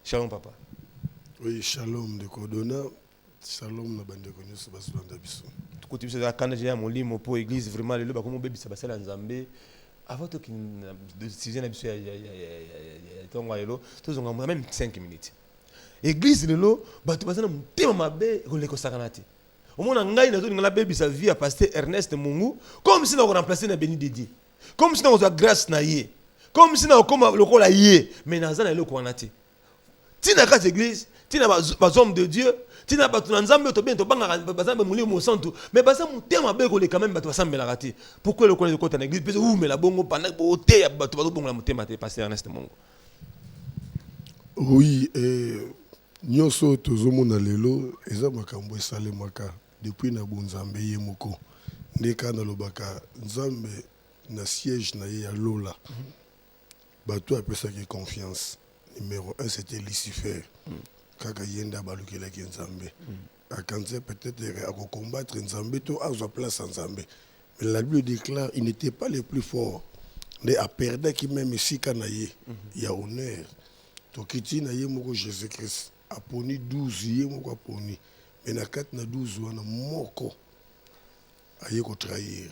Shalom papa. Oui, shalom de Kodona. Shalom na bande konyo so basulanda biso. Côté biso kana j'ai mon limo pour église vraiment le ba comme bébé ça basala nzambe. Avant que de 6 ans biso ya tonga lelo tozonga même 5 minutes. Église lelo bato basala mutema mabe ko leko sakanati. Au moins ngai na zoninga la bébé sa vie à pasteur Ernest Mungu comme si na remplacer na Béni Dédi. Comme si na oza grâce na ye. Comme si na okoma lokola ye mais na zana lelo ko anati. Tina ka église, tina ba hommes de Dieu, tina ba tunanzambe to bien to banga bazambe mulimo mo santu, mais baza mutema be ko le quand même ba to basambela kati. Pourquoi le connaître côté na église parce ou mais la bongo pendant ko te ya ba to bongo la mutema te passer Ernest Mungu. Oui, nyonso tozomona lelo eza makambo esalemaka depuis na bonzambe ye moko. Ndeka na lobaka nzambe na siège na ye ya lola. Bato apesaki confiance. Numéro 1, c'était Lucifer. Kaka yenda balukela ki nzambe. Akanze peut-être à combattre nzambe to à sa place en nzambe. Mais la Bible déclare il n'était pas le plus fort. Mais a perdu qui même ici kanaye. Il y a honneur. To kiti na ye moko Jésus-Christ. A poni 12 ye moko a poni. Mais na 4 na 12 wana moko. Aye ko trahir.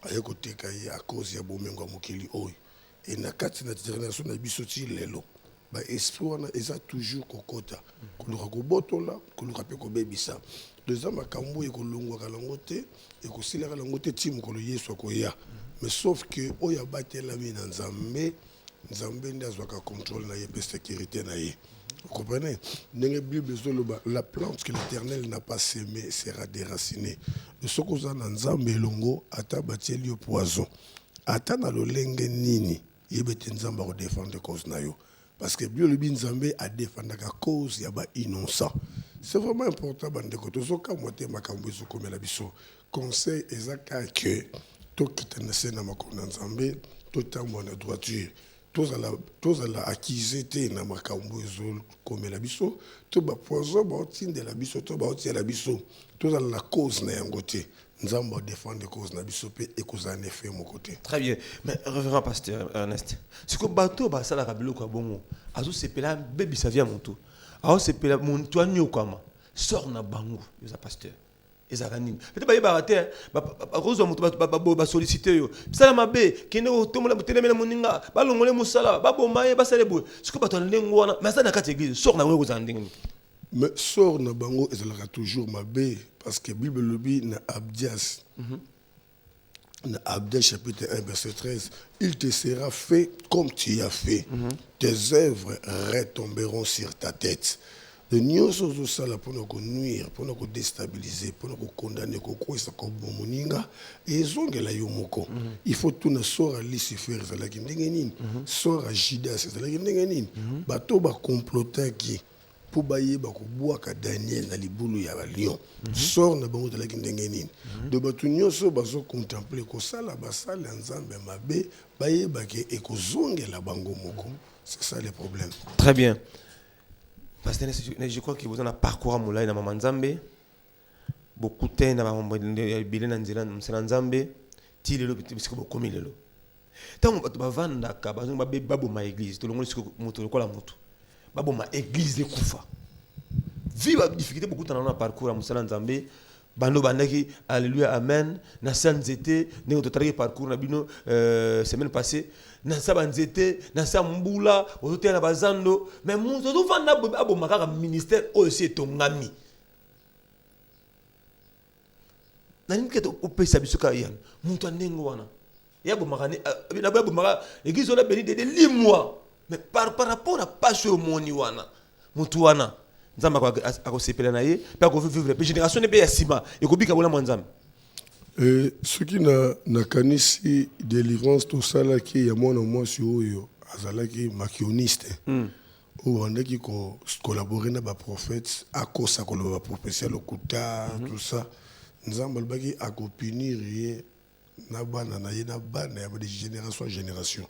Aye ko tekaye à cause ya bomengo mokili oy. Et na 4 na génération na bisoti lelo. Ba esprit wana eza toujours kokota koluka kobotola koluka pe kobebisa deux makambo ekolongwa kalango te ekosila kalango te timu kolo Yesu akoya mais sauf que oya batela mi na nzambe nzambe ndi azwaka contrôle na ye pe sécurité na ye. Vous comprenez? Ndenge Bible zoloba la plante que l'Éternel n'a pas semée sera déracinée. Le sokoza na nzambe elongo ata batieli yo poison ata na lolenge nini yebete nzamba ko défendre cause na yo. Parce que Dieu le Binzambe a défendu la cause ya ba innocent. C'est vraiment important bande ko tozoka moté makambo ezoko mela biso. Conseil ezaka que to kitana na makona nzambe to tambo na droiture. Tous la acquise na makambo ezoko komela biso to ba poison ba tinde la biso to ba otia la biso. Tous la cause na yangote. Nzamba défendre cause na biso pe ekozane fait mon côté. Très bien. Mais révérend pasteur Ernest. C'est que bateau ba sala kabilo kwa bongo. Azo sepela bébé ça vient mon tout. Azo sepela mon toi nyokama. Sort na bango, yoza pasteur. Ezakani. Peut-être ba yebaraté ba rozo moto ba solliciter yo. Sala mabe kende o tomola telemela moninga. Ba longole musala ba bomaye ba salebo. C'est que bato ndengo wana. Mais ça na kati église sort na ngo zandingi. Mais sort na bango ezalaka toujours mabe parce que Bible le dit na Abdias. Dans Abdias chapitre 1 verset 13, il te sera fait comme tu as fait. Tes œuvres retomberont sur ta tête. De nyonso zo sala pour nous nuire, pour nous déstabiliser, pour nous condamner ko ça ko bomoninga et zongela yo moko. Il faut tout na sort à Lucifer zalaki ndenge nini, sort à Judas zalaki ndenge nini. Bato ba comploter qui pour bailler bakobwaka Daniel na libulu ya lion sort na bango talaki ndenge nini de bato nyonso bazo contempler ko sala basala nzambe mabe baye bake ekozongela bango moko. C'est ça le problème. Très bien. Parce que je crois que vous en avez parcouru à Moulay dans Maman Nzambe. Beaucoup de temps dans la Bilé Nanzela, Msela Nzambe. Tile lo, parce que beaucoup mille lo. Tant que tu vas vendre, tu vas vendre babo ma église. Tout le monde sait que moto le cola moto. Babo ma église de Koufa. Vive la difficulté beaucoup dans le parcours à Msela Nzambe. Bando bandaki, alléluia, amen. Na sanzete, ne ototari parcours na bino semaine passée. Na sabanzete, na sambula, otote na bazando. Mais mon to vanda abo makaka ministère aussi tongami. Na nini keto opesa bisoka yan. Muntu anengo wana. Ya bo makani na bo maka église on a béni de 10 mois. Mais par rapport à pas sur moni wana. Muntu wana. Nzamba akosepela na ye pe akovivre pe génération ne pe ya sima ekobika bona mwanzambe ce qui na kanisi délivrance to sala ki ya mwana mwasi oyo azalaki makioniste ou andaki ko collaborer na ba prophètes akosa ko ba prophétie lokuta tout ça nzamba albaki akopinir ye na bana na ye na bana ya de génération en génération.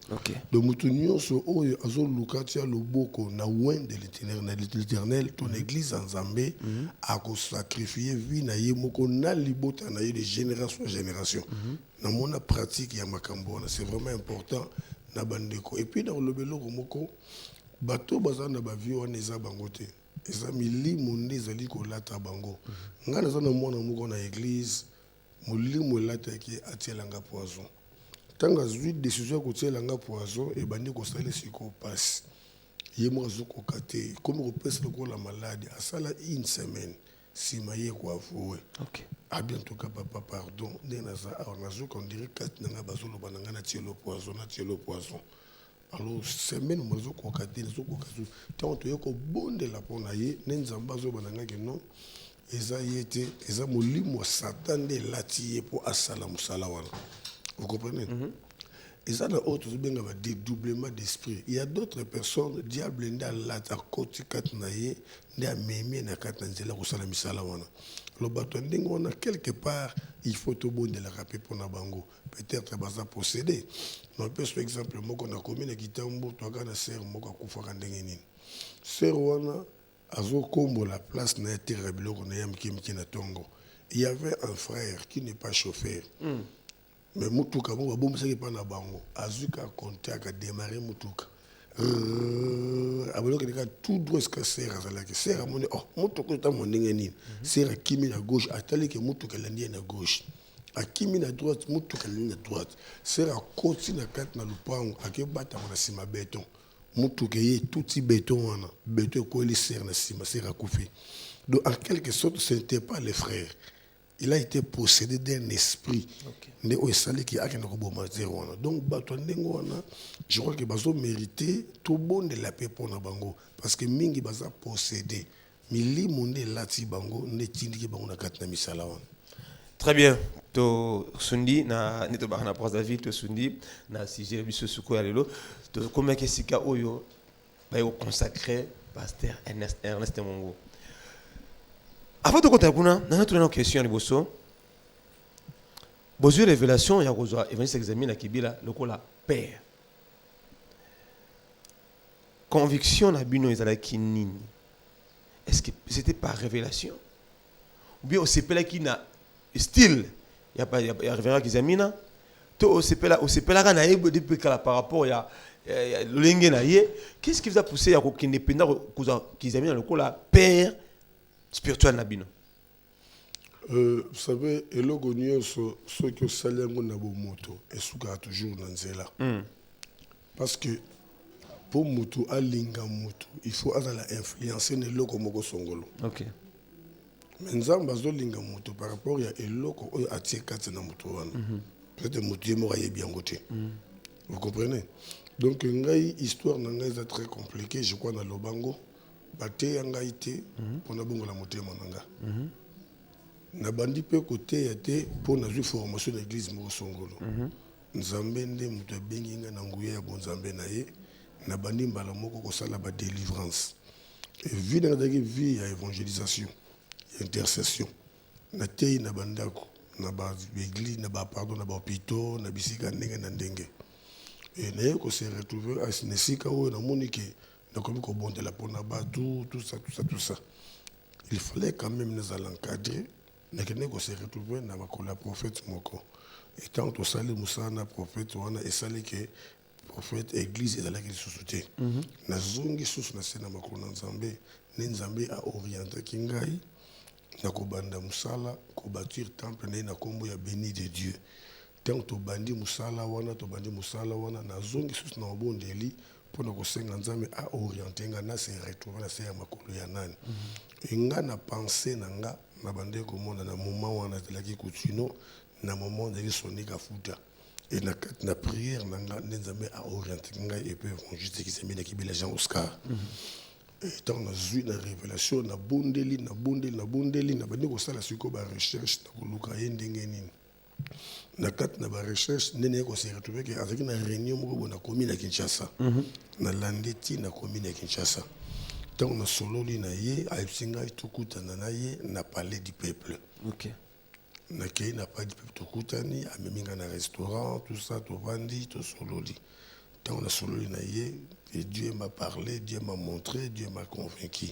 Donc mutu nyonso oyo azolukatia loboko na wende l'Éternel ton église en Zambé a ko sacrifier vie na ye moko na libota na ye de génération en génération. Na mona pratique ya makambo c'est vraiment important na bandeko et puis dans le beloko moko bato baza na ba vie wana eza bango te eza milimo nde ezali kolata bango nga naza na mwana moko na église molimo elataki atielanga poison ntango azwi décision ya kotielanga poison ebandi kosala siko pasi ye moko azokoka te komi kopesa lokola maladi asala une semaine nsima ye koavoué abi en tout cas papa pardon nde naza awa nazoka ondiri kati na nga bazoloba na nga natie lo poison alors semaine mozokoka te nazokoka te ntango toye kobondela mpo na ye nde nzambe azoba na nga ke non eza ye te eza molimo wa satan nde elati ye mpo asala mosala wana vous comprenez eza na oyo tozobenga ba dédoublement d'esprit il y a d'autres personnes diable nde alati akoti kati na ye nde amemi na kati na nzela kosala misala wana lo bato ndenge wana quelque part il faut tobondelaka mpe mpona bango peut-être baza possédé napesa exemple moko na komi na kitambo toaka na sere moko akufaka ndenge nini sere wana azokombola place na ye terre ya biloko na ye mike na tongo il y avait un frère qui n'est pas chauffeur mais mutuka moko babomisaki mpa na bango azwika konte akadémarre mutuka abolokendeka tout droit esika sere azalaki sere amoni mutuka otambo ndenge nini sere akimi na gauche ataliki mutuka elandi ye na gauche akimi na droite mutuka elandi na droite sere akoti na kati na lupango akebatama na nsima beton mutuka ye tuti beton wana beton ekweli sere na nsima sere akufi donc en quelque sorte ce n'était pas les frères il a été possédé d'un esprit nde oyo esalaki akende koboma zere wana donc bato ndenge wana je crois que bazo mérité tobondela mpe mpona bango parce que mingi baza possédé milimo nde elati bango nde etindiki bango na kati na misala wana. Très bien. To sundi na nito bana pour David to sundi na sujet biso suko ya lelo to komeka sika oyo ba yo consacré pasteur Ernest Mongo. Avant de continuer kuna na tuna question liboso. Bozo révélation ya kozwa évangile examine na kibila lokola père. Conviction na bino ezalaki nini? Est-ce que c'était par révélation? Ou bien on s'appelle qui na style il y a révérend Kizamina to au sepela kana yebo depuis kala par rapport ya lolenge na ye qu'est-ce qui vous a poussé à kokende penda kuza Kizamina lokola père spirituel na bino? Vous savez eloko nyonso soki osali yango na bomoto esukaka toujours na nzela parce que pour mutu alinga mutu il faut azala influencer na eloko moko songolo. OK. Mais nzambe azolinga mutu par rapport ya eloko oyo atie kati na mutu wana peut-être mutu ye moko ayebi yango te. Vous comprenez? Donc ngai histoire na ngai eza très compliqué je crois na lobango bateya ngai te mpona bongola motema na nga na bandi mpe koteya te mpo nazwi formation na église moko songolo nzambe nde mutu abengi nga na nguya ya bonzambe na ye na bandi mbala moko kosala badélivrance vie na nga ezalaki vie ya évangélisation intercession na tei na bandako na baéglise na bapardon na bahôpitaux na bisika ndenge na ndenge e naye kose retrouver na esika oyo namoni ke nakomi kobondela mpona bato tout ça il fallait quand même nazala encadré nakende kose retrouver na makolo ya prophète moko etant tosali mosala na prophète wana esali ke prophète église ezalaki lisusu te nazongi susu na se na makolo na nzambe nde nzambe aorientaki ngai na kobanda musala ko bâtir temple na kombo ya béni de Dieu tant to bandi musala wana na zongi susu na obondeli pona ko senga nzambe a orienter nga na se retrouver na se ya makolo ya nani nga na penser na nga na bande ko mona na moment wana zelaki kutino na moment de sonika futa et na prière na nga nzambe a orienter nga et puis évangile qui s'est mis na kibela Jean Oscar. Tant na zui na révélation na bondeli na bandi kosala siko ba recherche na koluka ye ndenge nini na kati na ba recherche nene ko se retrouver que avec na réunion moko na commune na Kinshasa na landeti na commune na Kinshasa tant na sololi na ye aipsinga tukutana na ye na palais du peuple. OK. Na kei na palais du peuple tukutani ameminga na restaurant tout ça to vandi to sololi tant na sololi na ye. Et Dieu m'a parlé, Dieu m'a montré, Dieu m'a convaincu.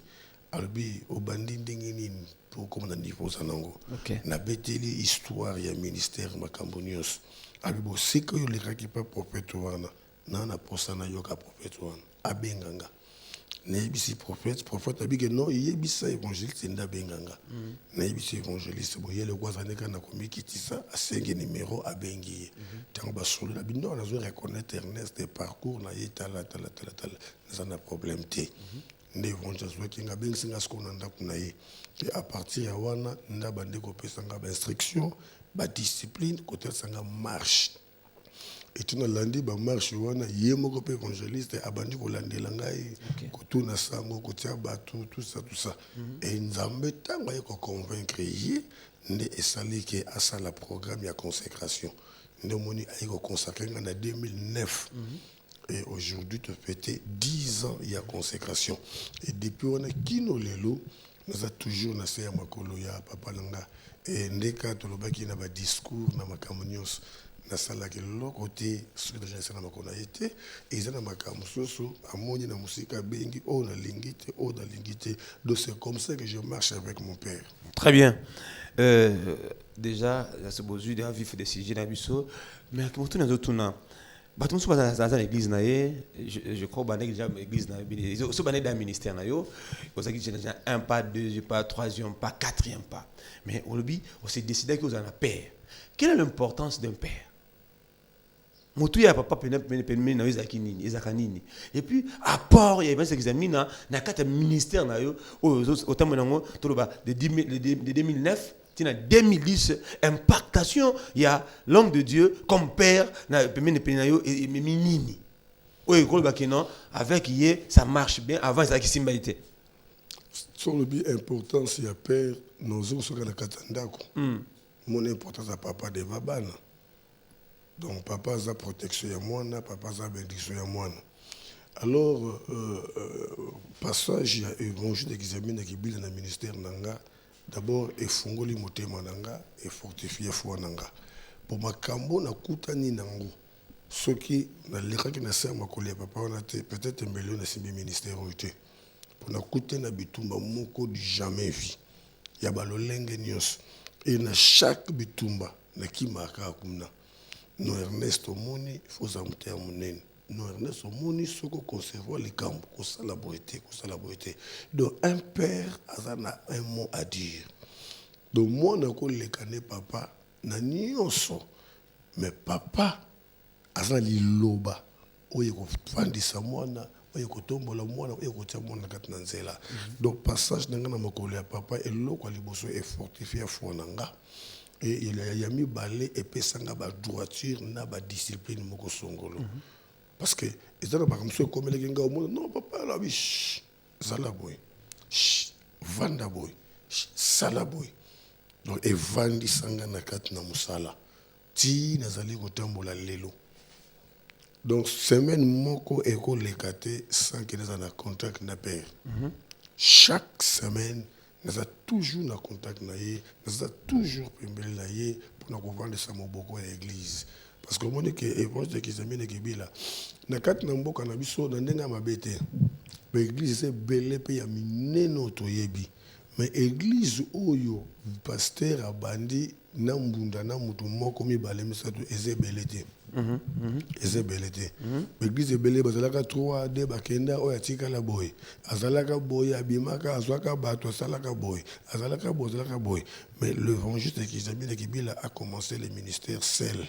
Albi obandi ndengeni pour comme na niveau sanango. Na beteli histoire ya ministère makambonios. Albi bo sika yo lekaki pa prophète wana. Na posa na yoka prophète wana. Abenganga. Naibisi prophète abi que non yebisa évangéliste nda benganga. Naibisi évangéliste boye le kwazane kana komikitisa a 5 numéro a bengi. Tant ba solo la bindo na zo reconnaître Ernest des parcours na yetala tala ça n'a problème té. Nde évangéliste qui nga bengi singa skona nda kuna ye. Et à partir ya wana nda bande ko pesanga ba instruction, ba discipline côté sanga marche. Et tu n'as lundi ba marche wana yemo ko pe évangéliste abandi ko landela ngai ko tuna sango ko tia batu tout ça et nzambe tango ko convaincre yi nde esali ke asa la programme ya consécration nde moni ay ko consacrer en 2009 et aujourd'hui te fêter 10 ans ya consécration et depuis wana kino lelo nous a toujours na se ya makolo ya papa langa et ndeka to lobaki na ba discours na makamonyos na sala ke lo côté sur de gens na makona été et ils na makamusoso amoni na musika bengi o na lingite donc c'est comme ça que je marche avec mon père. Très bien. Déjà ce besoin de vivre des sujets na biso mais quand tu na tuna bato so dans l'église na je crois bané déjà l'église na so bané dans ministère na yo osaki déjà un pas deux pas troisième pas quatrième pas mais au lobby on s'est décidé que vous en a père. Quelle est l'importance d'un père? Motu ya papa pene na ezaki nini ezaka nini et puis apport il y a ces examens na kata ministère na yo autant monango toloba de 2009 tina 2010 impactation il y a l'homme de Dieu comme père na pene na yo et nini oyo koloba keno avec yé ça marche bien avant ça qui simbaité sur le but importance il y a père nous sur la katandako mon importance à papa de babana. Donc papa a protection ya mwana, papa a bénédiction ya mwana. Alors passage ya évangile d'examen qui bile na ministère nanga d'abord efungoli motema nanga et fortifier foi nanga. Pour makambo na kutani nango. Soki na lekaki na ser makoli ya papa wana te peut-être mbelo na simbi ministère oité. Pour na kuté na bitumba moko du jamais vu. Ya balolenge nyos. Et na chaque bitumba na kimaka kumna. No Ernest Omoni faut s'amter à mon no Ernest Omoni soko conserver les camps ko sala boité. Donc un père azana un mot à dire. Donc moi na ko lekane papa na nyonso mais papa azana liloba oye ko fandisa mwana oye ko tombola mwana oye ko tia mwana katna nzela. Donc passage nanga na makolo ya papa eloko liboso e fortifier foi nanga. Et il y a mis balai et pesanga ba droiture na ba discipline moko songolo parce que ezana ba kamso comme les gars non papa la biche sala boy vanda boy sala boy donc et vandi sanga na kat na musala ti nazali ko tambola lelo donc semaine moko e ko lekate sans que na contact na père chaque semaine nous avons toujours na contact na ye, nous avons toujours pembele na ye pour na vendre sa moboko à l'église parce que moni que évangile qui zamine ke bila na kat na mboka na biso na ndenga mabete l'église c'est belé pe ya mineno to yebi mais église oyo pasteur abandi na mbunda na mutu moko mi balemisa to ezebelete ezebelete l'église ebele bazalaka 3 de bakenda oya tika la boy azalaka boy abimaka azwaka bato salaka boy azalaka boy mais l'évangile qui examine qui bila a commencé le ministère seul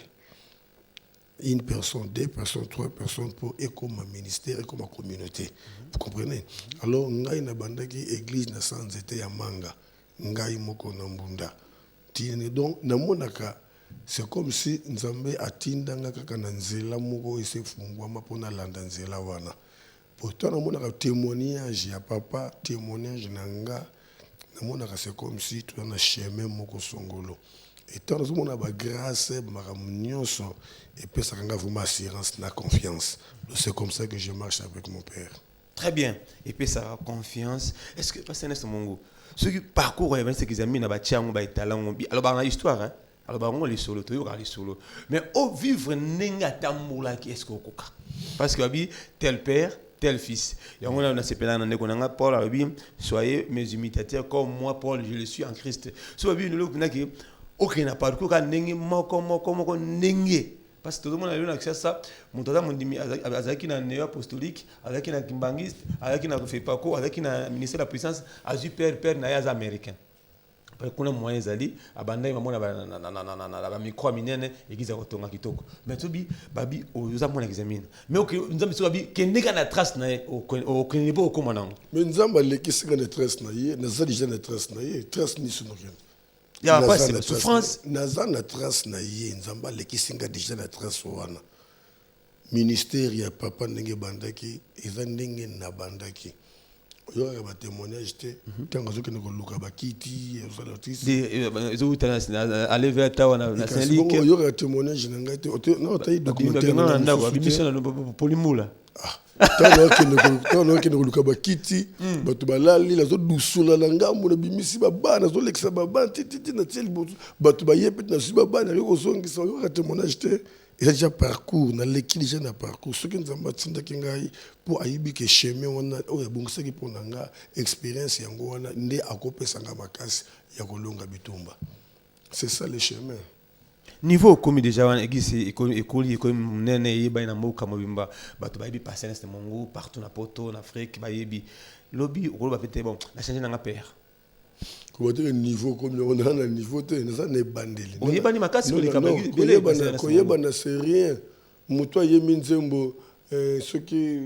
une personne, 2 personnes, 3 personnes pour et comme un ministère et comme une communauté. Vous comprenez? Alors, ngai na bandaki église na sans été ya manga. Ngai moko na mbunda. Donc, na monaka, c'est comme si Nzambe atindanga kaka na nzela moko ese fungwama pona landa nzela wana. Pourtant, na monaka témoignage ya papa, témoignage na nga, na monaka c'est comme si tu as un chemin moko songolo. Et tant que nous avons grâce, et puis ça a vraiment assurance, la confiance. C'est comme ça que je marche avec mon père. Très bien. Et puis ça a confiance. Est-ce que parce que Mongo, ceux qui parcourent c'est qu'ils aiment na talent, alors on a histoire hein. Alors on les solo, tu les solo. Mais au vivre nenga tambola qui est-ce qu'on coca. Parce que tel père tel fils. Et on a ces pélans dans Paul soyez mes imitateurs comme moi Paul je le suis en Christ. So nous le qui ok na parcours ka nenge moko nenge parce que tout le monde a eu accès à ça moto aza mondimi azalaki na néo apostolique azalaki na kimbangiste azalaki na fepako azalaki na ministère de la puissance azwi père na ye aza américain kuna moyen ezali abandai mamona ba micro minene église ya kotonga kitoko mais tobi babi oza mona examine mais nzambe so babi kendeka na trace na au kenibo okoma nango mais nzambe alekisika na trace na ye naza déjà na trace na ye trace ni sunokene ya pas c'est souffrance naza na trace na ye nzambe alekisika déjà na trace wana ministère ya papa ndenge bandaki eza ndenge na bandaki oyoka ba témoignage te tanga zokene koluka bakiti aller vers tawa na Saint-Luc oyoka témoignage na ngai te non tayi documentaire na ndako bimission na polimula tano okende koluka bakiti bato balali nazodusula na ngambo na bimisi babana nazolekisa babana tititi na tie liboso bato baye pete na susi babana akoki kozongisa oyoka témoignage te eza déjà parcours naleki déjà na parcours soki nzambe atindaki ngai mpo ayibi ke chemin wana oyo abongisaki mpo na nga expérience yango wana nde akopesanga makasi ya kolonga bitumba c'est ça le chemin niveau komi déjà wana église ekoli monene eyeba na mboka mobimba bato bayebi patience de mongo partout na poto na Afrique bayebi lobi okoloba pete bon na changer nanga père kobateka niveau comme on a un niveau te naza na ebandeli oyebani makasi koyebana c'est rien moto ayemi nzembo soki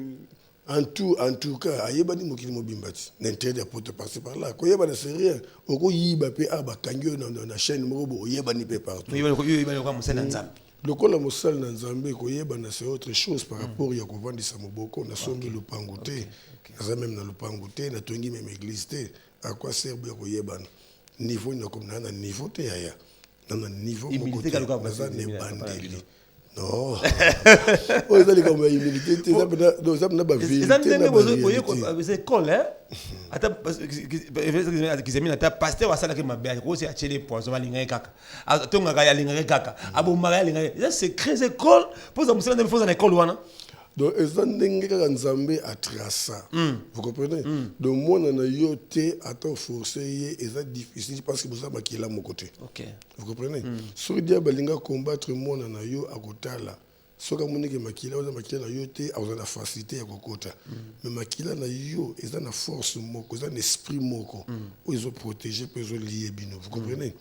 en tout cas ayebani mokili mobimba ti na intérêt ya poto passer par là koyebana c'est rien okoyiba pe bakangi oyo na chaîne moko bo oyebani pe partout oyebani kwa mosala nzambe lokola mosala na nzambe koyebana c'est autre chose par rapport ya kovandisa moboko nasombi lupangu te naza même na lupangu te natongi même église te à quoi sert bien koyebana niveau na comme na niveau te yaya na niveau moko te naza ne bandeli non oyo ezali kama ya humilité te eza na bavérité na bavérité c'est école hein ata kizemi ata pasteur asalaki mabe kosi achele poison balingaki kaka atongaka yalingaki kaka abomaka yalingaki eza secret école poza musala nde foza na école wana donc eza ndenge kaka nzambe atrasa vous comprenez donc mwana na yo te ata forcer ye eza difficile parce que boza makila moko te vous comprenez soki dia balinga combattre mwana na yo akotala soki amonike makila oza makila na yo te aza na facilité ya kokota mais makila na yo eza na force moko eza na esprit moko oyo ezoprotege mpe ezolie bino vous comprenez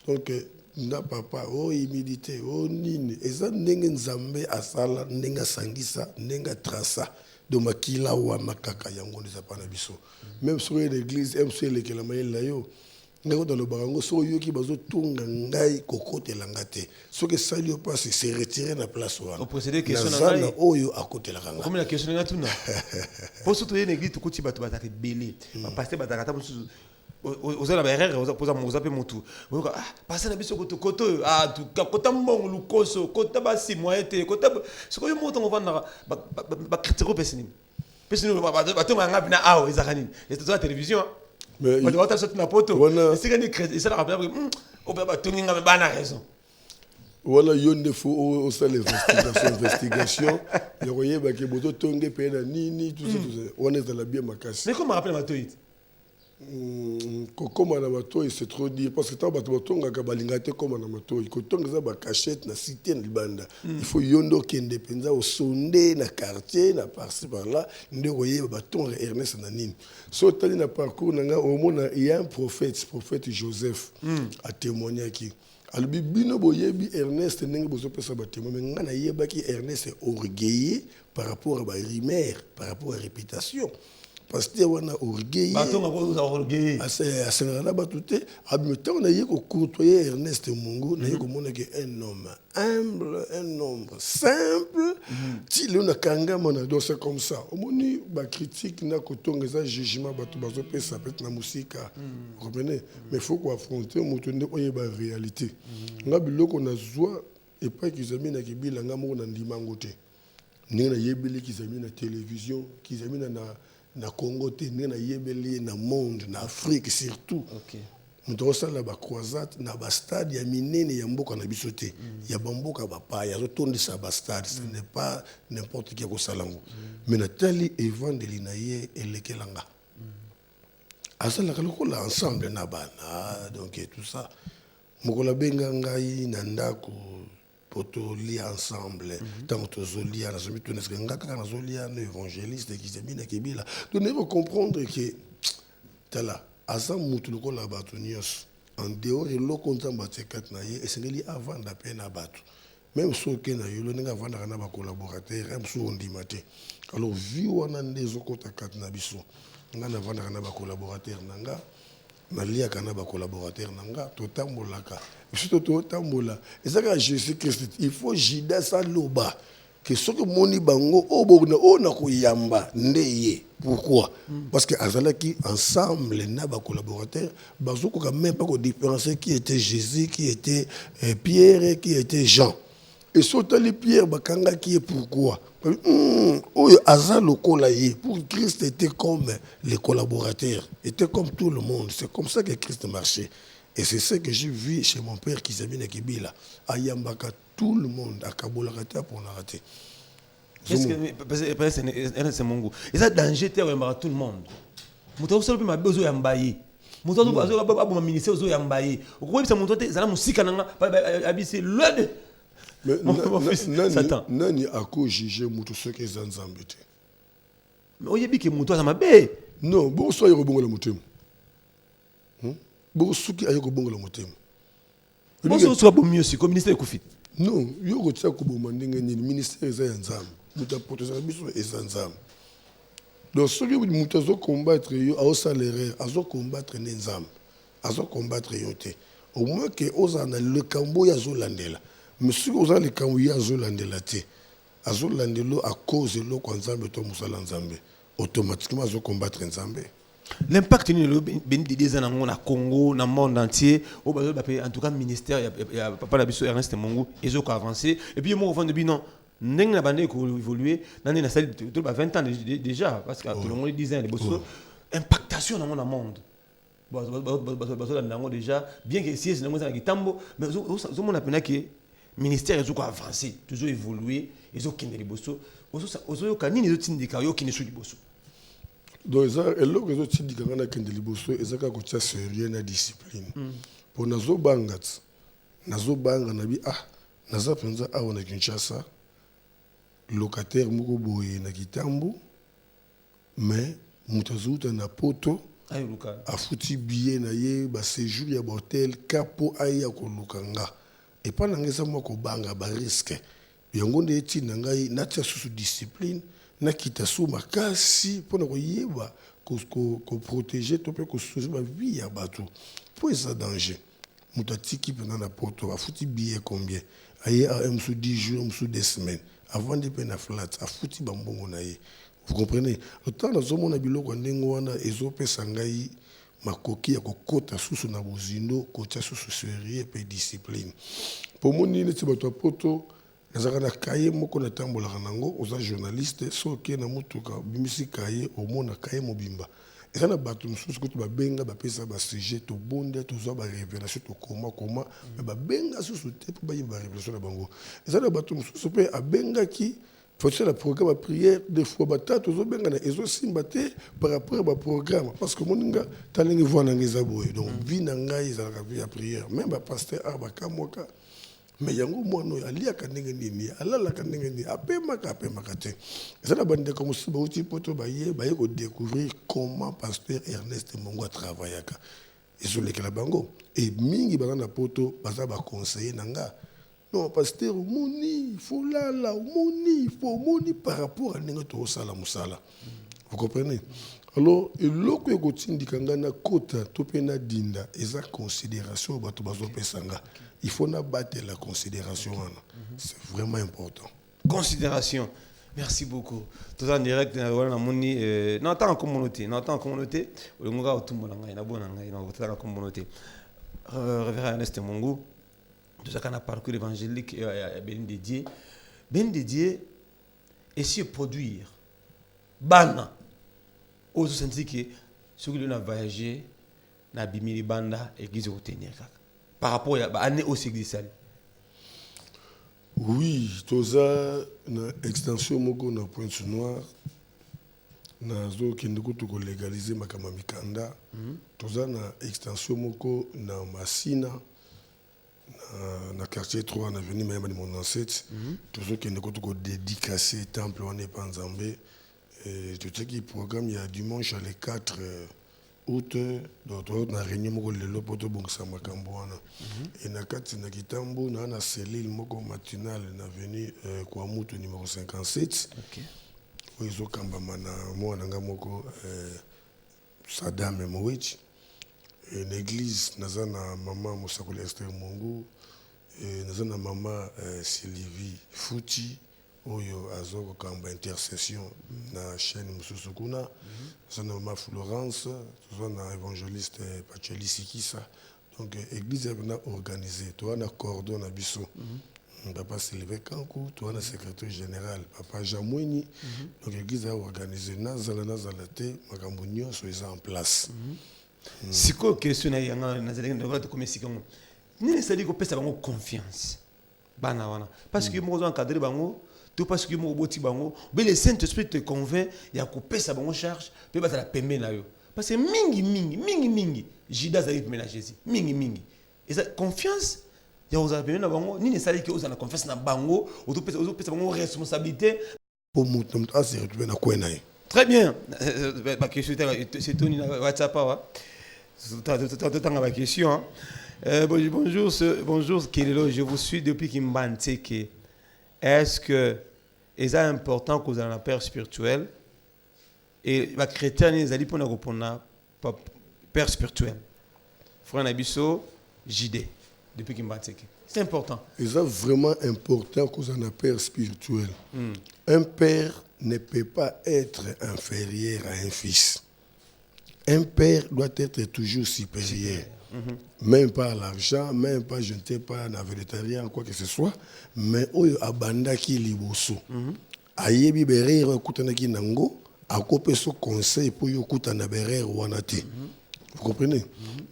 donc na papa humilité nini eza ndenge nzambe asala ndenge asangisa ndenge atrasa do makila wa makaka yango ndeza pana biso même sur l'église MC lekela mayele na yo ngako dans le barango so yoki bazotunga ngai kokotela ngate soki sali yo passe se retirer na place wana au procéder question na ngai oyo akotela kanga comme la question na tuna pour surtout une église tout kuti bato bataka belé pasteur bataka ta musu ozala ba erreur oza moza pe mutu ah passer na biso koto ah kota mbongo lukoso kota basi moyete kota siko yo moto ngovanda ba critiquer pesini batonga ngapi na awo ezakani c'est la télévision mais on doit sortir na poto c'est que ça rappelle on peut batonga ngapi bana raison voilà yonde faut au salle investigation le royer ba ke boto tonge pe na nini tout ça on est dans la bien makasi mais comment rappeler matoït kokoma na matoi c'est trop dire parce que tant bato batongaka balinga te koma na matoi kotonga za ba cachette na cité na libanda il faut yondo kende penza au sonde na quartier na par-ci par là nde royer batonga Ernest na nini so tali na parcours nanga au mona il y a un prophète Joseph a témoigné qui alobi bino boyebi Ernest ndenge bozopesa ba témoin mais ngana yebaki Ernest est orgueilleux par rapport à ba rumeur par rapport à réputation parce que on a orgueil asenga na bato te abimetango na ye kocourtoyer Ernest Mungu na ye komona ke un homme humble un homme simple ti le na kangama na donc c'est comme ça omoni ba critique na kotonga za jugement bato bazopesa peut na musika vous comprenez mais faut ko affronter moto nde oye ba réalité nga biloko na zwa et pas qu'ils aiment na kibila nga moko na ndimango te ndenge na yebeli qu'ils aiment na télévision qu'ils aiment na Congo te na yebeli na monde na Afrique surtout nous devons faire la croisade na ba stade ya minene ya mboka na biso te ya bamboka ba ya retourner sa ba stade ce n'est pas n'importe qui ko salango mais na tali evangeli na ye elekelanga asala kalokola ensemble na bana donc et tout ça mokola benga ngai na ndako pour te lire ensemble. Tant que tu lis, tu es évangéliste qui s'est mis à Kébila. Tu devons comprendre que tu là, à ça, tu le la en dehors de l'eau content battre quatre naïe et c'est avant d'appel à battre. Même si on a eu le avant d'avoir collaborateur, même si on dit maté. Alors, vu on a des autres quatre nabiso, on a avant d'avoir collaborateur nanga. Nalia kana ba collaborateur nanga to tambolaka surtout to tambola ezaka Jésus Christ il faut jida sa loba que ce que moni bango obona ona kuyamba ndeye pourquoi parce que azalaki ensemble na ba collaborateur bazoko quand même pas ko différencier qui était Jésus qui était Pierre qui était Jean et surtout les Pierre bakanga qui est pourquoi pour Christ était comme les collaborateurs, était comme tout le monde. C'est comme ça que Christ marchait. Et c'est ça que j'ai vu chez mon père qui s'est mis à Kibila. À Yambaka, tout le monde, à Kabolarata pour l'arrêter. Est-ce que c'est mon goût? Et ça, danger, tout le monde. Moutaou seul m'a besoin d'ambaye. Moutaou besoin de ministère aux yambaye. Au cours de ça, moutaou ça la musique c'est le. Mais nani ako juger mutu ce que zanzambe te. Mais oyebi ke mutu ça m'a bé. Non, bon so yoko bongo la mutemu. Bon suki ayoko bongo la mutemu. Bon so so bon mieux si comme ministère Kofi. Non, yoko tsa ko bo mandinga ni ministère za nzambe. Muta protéger biso ezanzambe. Donc celui qui mutu zo combattre yo a salaire, azo combattre ne nzambe. Azo combattre yo te. Au moins que ozana le kambo ya zo landela. Monsieur Oza le Kamouya Azolandela te. Azolandelo à cause de l'eau quand Nzambe to musala Nzambe. Automatiquement azo combattre Nzambe. L'impact ni des années na Congo, dans le monde entier, en tout cas ministère il y a papa la biso Ernest Mongo, ils ont avancé et puis moi au fond de non n'eng na bande ko évoluer dans na salle tout 20 ans déjà parce que tout le monde disait les bosso impactation dans le monde. Bon déjà bien que si c'est dans le Kitambo mais au monde appelle que ministère ils ont avancé, toujours évolué, ils ont kiné les bosso, ils ont kanini les autres syndicats, ils ont kiné sur les bosso. Donc ça et là que les autres syndicats na kiné les bosso, ils ont quoi ça sérieux na discipline. Pour nazo banga na bi naza penza on a Kinshasa locataire moko boye na Kitambo mais mutazuta na poto a foutu billet na ye ba séjour ya hôtel capo aya ko lukanga. Et pas dans les mois qu'on banga ba risque yango nde eti na ngai na tia sous discipline na kita sous makasi pour na yeba ko protéger to pe ko sous ma vie ya bato pour ça danger mutati qui pendant na poto a foutu billet combien aye a sous 10 jours sous 2 semaines avant de peine flat a foutu bambongo na ye vous comprenez le temps na zomo na biloko ndengo wana ezopesa ngai makoki ya kokota susu na bozindo kotia susu sérieux pe discipline pour mon nini ti bato poto nazaka na kaye moko na tambolaka nango oza journaliste soki na mutuka bimisi kaye omona kaye mobimba eza na bato mosusu kuti babenga bapesa basujet tobonda tozwa barévélation tokoma me babenga susu te mpo bayeba barévélation na bango eza na bato mosusu mpe abengaki faut faire le programme à prière des fois batatu zobenga na ezo simba te par rapport à programme parce que moninga talingi voix na ngezaboye donc vie na ngai za la vie à prière même ba pasteur abaka moka mais yango mono alia kanenge nini alala kanenge ni apema te ça la bande comme si ba uti poto ba ye ko découvrir comment pasteur Ernest Mongo travaillaka ezo lekela bango et mingi bana na poto baza ba conseiller nanga. Non, pasteur, moni, il faut là, moni, il faut moni par rapport à notre sala musala. Vous comprenez? Alors, et l'autre côté dit qu'on a quota, topena dinda, et ça considération, bato bazo pesanga. Il faut na battre la considération. C'est vraiment important. Considération. Merci beaucoup. Tout en direct, moni, n'entend en communauté, le monga au tout le monde, na bon ngai, na communauté. Révérend Ernest Mongo. Tout ça qu'on a parcours évangélique bien dédié et si produire bana aux senti que ceux qui ont voyagé na bimili banda église retenir par rapport à année aussi église. Oui, tout ça na extension moko na Pointe Noire na zo kende ko to légaliser makamamikanda tout ça na extension moko na Masina na quartier 3 na avenue Mayamba de mon ancêtre toujours qui ne compte que dédicacer temple on est pas en Zambé et tout ce qui programme il y a dimanche le 4 août donc na réunion moko lelo poto bongisa makambo wana et na kati na kitambo na cellule moko matinale na avenue kwa mutu numéro 57 OK oizo kamba mana mwana nga moko Sadam Moïse une église naza na mama Mosakoli Esther Mungu naza na mama Sylvie Fouti oyo azoko kamba intercession na chaîne mususu kuna naza na mama Florence naza na évangéliste Pacheli Sikisa donc église est organisée toi na cordon na biso papa Sylvain Kankou toi na secrétaire général papa Jamouini donc l'église est organisée nazala te makambo nyonso eza en place siko question na yanga nazali ndoko to komesi kongo nini sali ko pesa bango confiance bana wana parce que mo zo encadrer bango tout parce que mo boti bango mais le Saint Esprit te convainc ya ko pesa bango charge pe ba la pembe na yo parce que mingi Judas a eu pembe na Jésus mingi et ça confiance ya oza pembe na bango nini sali que oza na confiance na bango o to pesa bango responsabilité pour mutu se retrouver na kwena. Très bien. C'est Tony WhatsApp. Question. Bonjour Kirilo, je vous suis depuis Kimbanteke. Est-ce que c'est important que vous ayez un père spirituel et les chrétiens ils allaient pour nous père spirituel. Frère Nabiso, JD depuis Kimbanteke. C'est important. C'est vraiment important que vous ayez un père spirituel. Un père ne peut pas être inférieur à un fils. Un père doit être toujours supérieur. Même pas à l'argent, même pas, je ne sais pas, dans le végétarien, quoi que ce soit. Mais oyo abanda ki liboso. Ayebi berere okutana ki nango, akope so conseil pour yo kutana berere wanate. Vous comprenez?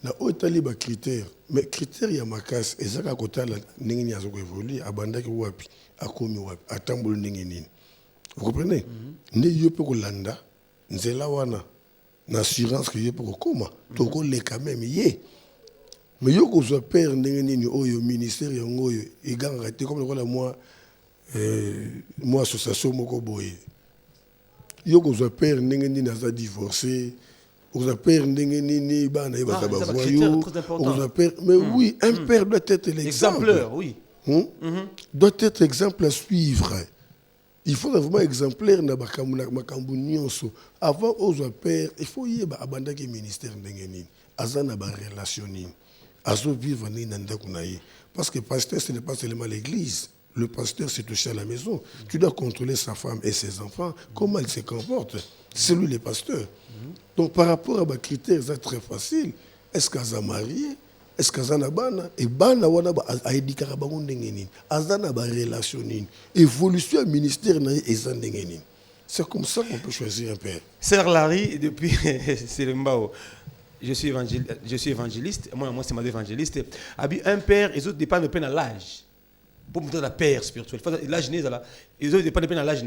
Na oyo tali ba critère, mais critère ya makasi ezaka kotala ndenge ni azoko évoluer, abanda ki wapi, akomi wapi, atambolo ndenge nini. Vous comprenez? Ne yo pe kolanda nzela wana na assurance que yo pe kokoma toko le quand même yé mais yo ko zo père ndenge nini oyo ministère yango oyo eganga te comme le moi association moko boye yo ko zo père ndenge nini aza divorcé aux père ndenge nini bana ba ba voyo aux père mais oui un père doit être l'exemple exemplaire oui doit être exemple à suivre. Il faut vraiment exemplaire na makambu nyonso avant aux pères il faut yeba abanda ke ministère ndenge nini azana ba relation nini azo vivre ni nanda kunaye parce que pasteur ce n'est pas seulement l'église, le pasteur c'est touché à la maison, tu dois contrôler sa femme et ses enfants comment ils se comportent, c'est lui le pasteur. Donc par rapport à ba critères c'est très facile, est-ce qu'aza marié, est-ce qu'azana bana et bana wana ba aidikara bango ndenge nini azana ba relation nini évolution ministère na eza ndenge nini. C'est comme ça qu'on peut choisir un père. Sœur Larry depuis c'est le mbao. Je suis évangéliste, moi c'est ma évangéliste. Un père, les autres dépendent de l'âge. Pour me donner la père spirituelle. L'âge n'est là. Les autres dépendent de l'âge.